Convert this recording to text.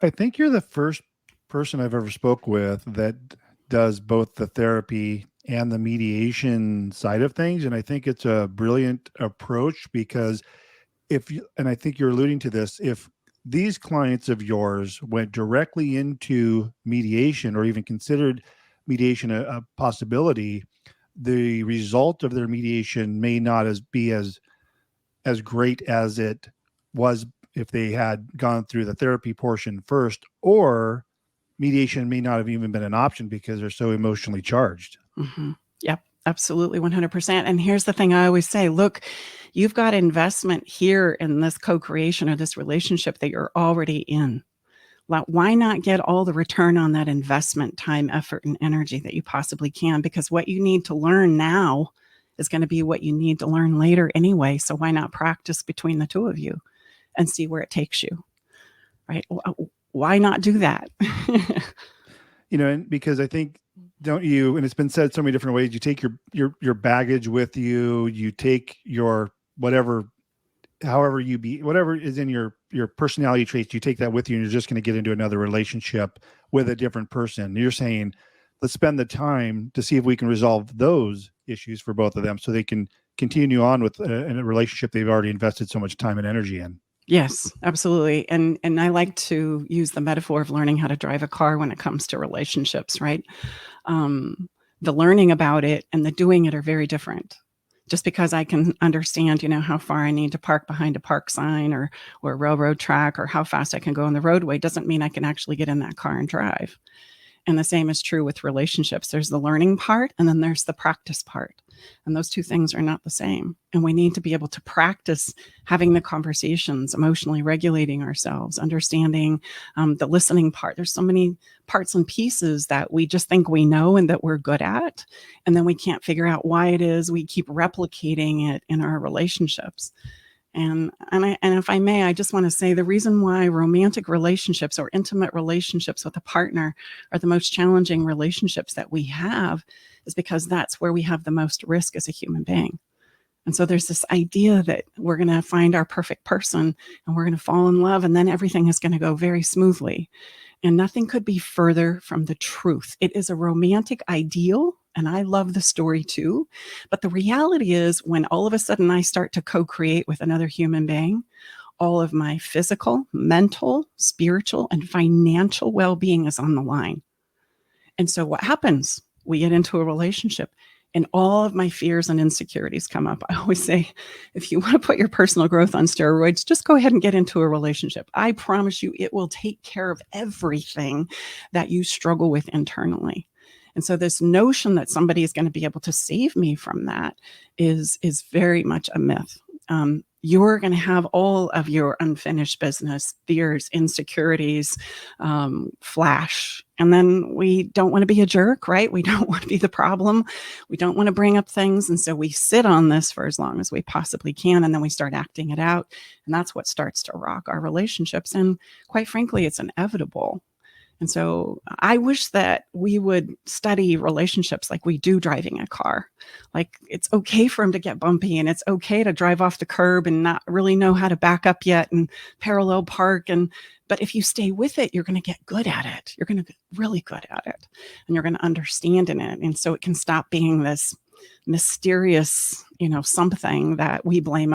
I think you're the first person I've ever spoke with that does both the therapy and the mediation side of things. And I think it's a brilliant approach because if you, and I think you're alluding to this, if these clients of yours went directly into mediation or even considered mediation a possibility, the result of their mediation may not be as great as it was if they had gone through the therapy portion first, or mediation may not have even been an option because they're so emotionally charged. Mm-hmm. Yep, absolutely, 100%. And here's the thing I always say, look, you've got investment here in this co-creation or this relationship that you're already in. Why not get all the return on that investment, time, effort, and energy that you possibly can? Because what you need to learn now is going to be what you need to learn later anyway. So why not practice between the two of you and see where it takes you, right? Why not do that? And because I think, don't you, and it's been said so many different ways, you take your baggage with you, you take your whatever is in your personality traits, you take that with you, and you're just going to get into another relationship with a different person. You're saying, let's spend the time to see if we can resolve those issues for both of them so they can continue on with a relationship they've already invested so much time and energy in. Yes, absolutely. And I like to use the metaphor of learning how to drive a car when it comes to relationships, right? The learning about it and the doing it are very different. Just because I can understand, how far I need to park behind a park sign or a railroad track or how fast I can go on the roadway doesn't mean I can actually get in that car and drive. And the same is true with relationships. There's the learning part and then there's the practice part. And those two things are not the same. And we need to be able to practice having the conversations, emotionally regulating ourselves, understanding the listening part. There's so many parts and pieces that we just think we know and that we're good at. And then we can't figure out why it is we keep replicating it in our relationships. And if I may, I just want to say the reason why romantic relationships or intimate relationships with a partner are the most challenging relationships that we have is because that's where we have the most risk as a human being. And so there's this idea that we're going to find our perfect person and we're going to fall in love and then everything is going to go very smoothly. And nothing could be further from the truth. It is a romantic ideal. And I love the story too. But the reality is when all of a sudden I start to co-create with another human being, all of my physical, mental, spiritual, and financial well-being is on the line. And so what happens? We get into a relationship and all of my fears and insecurities come up. I always say, if you want to put your personal growth on steroids, just go ahead and get into a relationship. I promise you, it will take care of everything that you struggle with internally. And so this notion that somebody is going to be able to save me from that is very much a myth. You're going to have all of your unfinished business, fears, insecurities, flash. And then we don't want to be a jerk, right? We don't want to be the problem. We don't want to bring up things. And so we sit on this for as long as we possibly can. And then we start acting it out. And that's what starts to rock our relationships. And quite frankly, it's inevitable. And so I wish that we would study relationships like we do driving a car. Like it's okay for them to get bumpy and it's okay to drive off the curb and not really know how to back up yet and parallel park. But if you stay with it, you're going to get good at it. You're going to get really good at it and you're going to understand in it. And so it can stop being this mysterious, something that we blame